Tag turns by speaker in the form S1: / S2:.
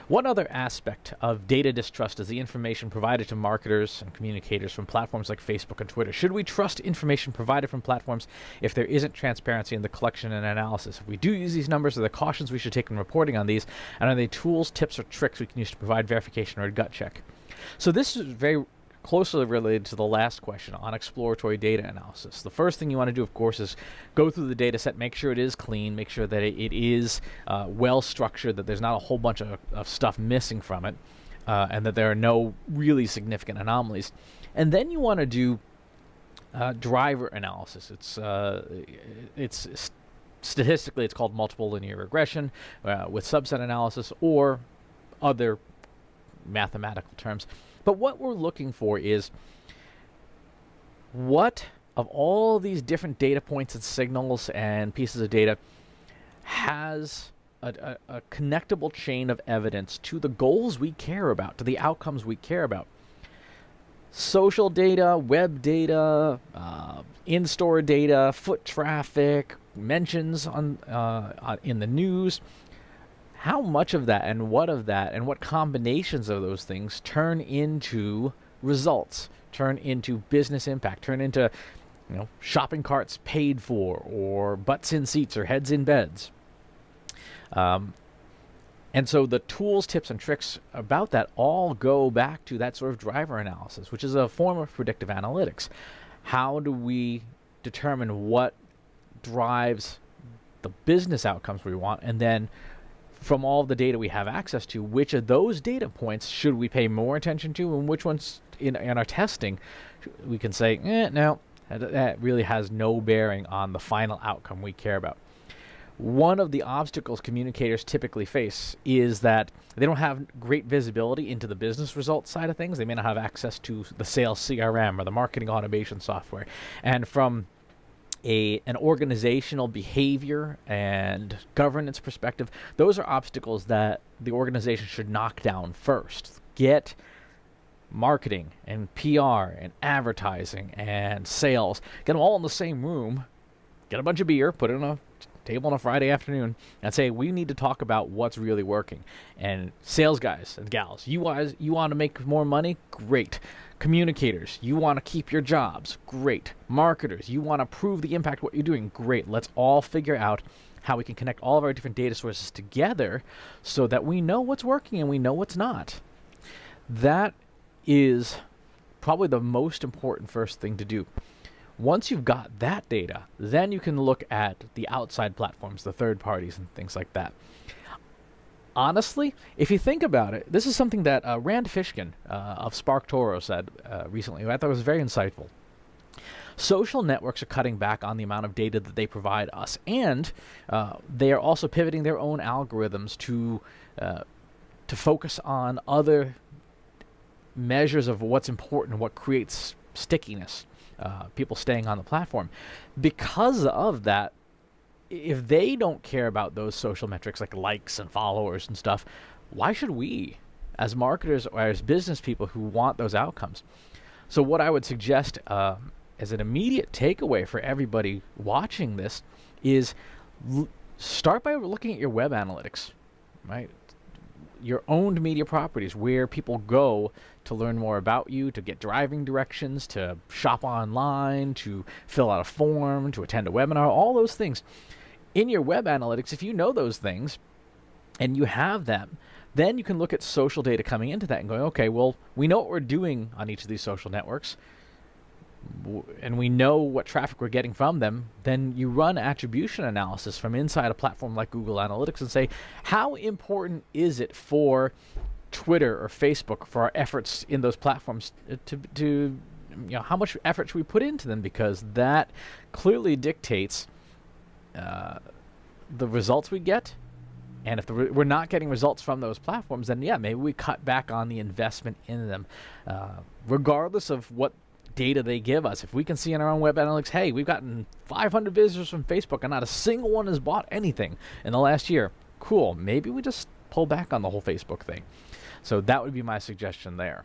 S1: One other aspect of data distrust is the information provided to marketers and communicators from platforms like Facebook and Twitter. Should we trust information provided from platforms if there isn't transparency in the collection and analysis? If we do use these numbers, are there cautions we should take in reporting on these? And are they tools, tips, or tricks we can use to provide verification or a gut check? So this is very closely related to the last question on exploratory data analysis. The first thing you want to do, of course, is go through the data set, make sure it is clean, make sure that it is well structured, that there's not a whole bunch of stuff missing from it, and that there are no really significant anomalies. And then you want to do driver analysis. It's statistically, it's called multiple linear regression with subset analysis or other mathematical terms. But what we're looking for is what of all these different data points and signals and pieces of data has a connectable chain of evidence to the goals we care about, to the outcomes we care about. Social data, web data, in-store data, foot traffic, mentions on in the news. How much of that and what combinations of those things turn into results, turn into business impact, turn into shopping carts paid for, or butts in seats or heads in beds. And so the tools, tips, and tricks about that all go back to that sort of driver analysis, which is a form of predictive analytics. How do we determine what drives the business outcomes we want, and then from all the data we have access to, which of those data points should we pay more attention to, and which ones in our testing we can say, no, that really has no bearing on the final outcome we care about. One of the obstacles communicators typically face is that they don't have great visibility into the business results side of things. They may not have access to the sales CRM or the marketing automation software. And from an organizational behavior and governance perspective, those are obstacles that the organization should knock down first. Get marketing and PR and advertising and sales, get them all in the same room, get a bunch of beer, put it on a table on a Friday afternoon, and say, we need to talk about what's really working. And sales guys and gals, you want to make more money? Great. Communicators, you want to keep your jobs? Great. Marketers, you want to prove the impact of what you're doing? Great. Let's all figure out how we can connect all of our different data sources together so that we know what's working and we know what's not. That is probably the most important first thing to do. Once you've got that data, then you can look at the outside platforms, the third parties and things like that. Honestly, if you think about it, this is something that Rand Fishkin of SparkToro said recently, who I thought was very insightful. Social networks are cutting back on the amount of data that they provide us, and they are also pivoting their own algorithms to focus on other measures of what's important, what creates stickiness, people staying on the platform. Because of that, if they don't care about those social metrics like likes and followers and stuff, why should we, as marketers or as business people who want those outcomes? So what I would suggest as an immediate takeaway for everybody watching this is start by looking at your web analytics, right? Your owned media properties, where people go to learn more about you, to get driving directions, to shop online, to fill out a form, to attend a webinar, all those things. In your web analytics, if you know those things and you have them, then you can look at social data coming into that and going, okay, well, we know what we're doing on each of these social networks, and we know what traffic we're getting from them. Then you run attribution analysis from inside a platform like Google Analytics and say, how important is it for Twitter or Facebook, for our efforts in those platforms to how much effort should we put into them? Because that clearly dictates the results we get. And if we're not getting results from those platforms, then yeah, maybe we cut back on the investment in them, regardless of what data they give us. If we can see in our own web analytics, hey, we've gotten 500 visitors from Facebook and not a single one has bought anything in the last year, cool, maybe we just pull back on the whole Facebook thing. So that would be my suggestion there.